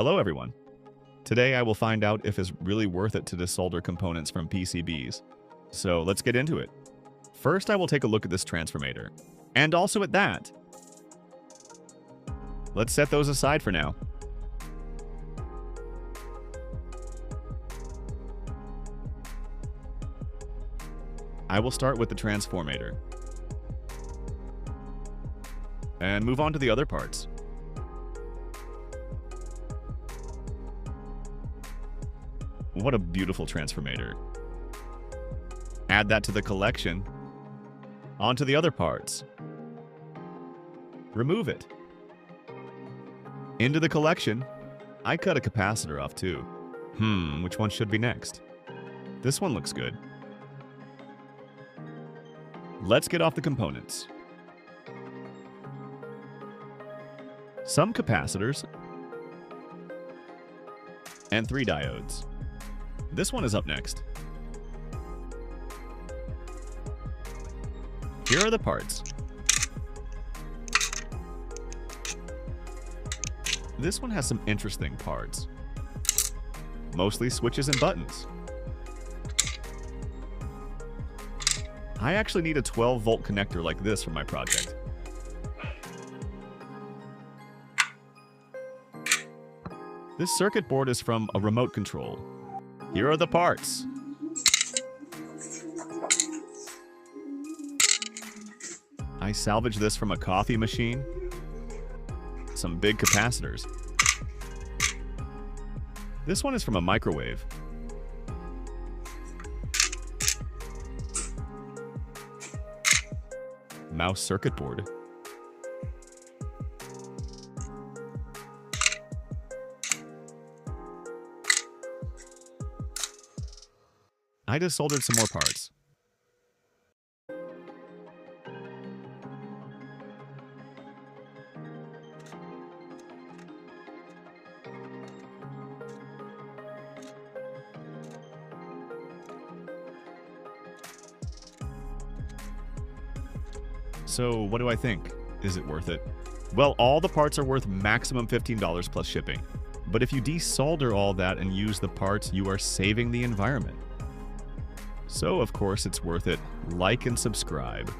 Hello everyone. Today I will find out if it's really worth it to desolder components from PCBs. So let's get into it. First I will take a look at this transformator. And also at that. Let's set those aside for now. I will start with the transformator. And move on to the other parts. What a beautiful transformator. Add that to the collection. Onto the other parts. Remove it. Into the collection. I cut a capacitor off too. Which one should be next? This one looks good. Let's get off the components. Some capacitors. And 3 diodes. This one is up next. Here are the parts. This one has some interesting parts. Mostly switches and buttons. I actually need a 12-volt connector like this for my project. This circuit board is from a remote control. Here are the parts. I salvaged this from a coffee machine. Some big capacitors. This one is from a microwave. Mouse circuit board. I just soldered some more parts. So, what do I think? Is it worth it? Well, all the parts are worth maximum $15 plus shipping. But if you desolder all that and use the parts, you are saving the environment. So, of course, it's worth it. Like and subscribe.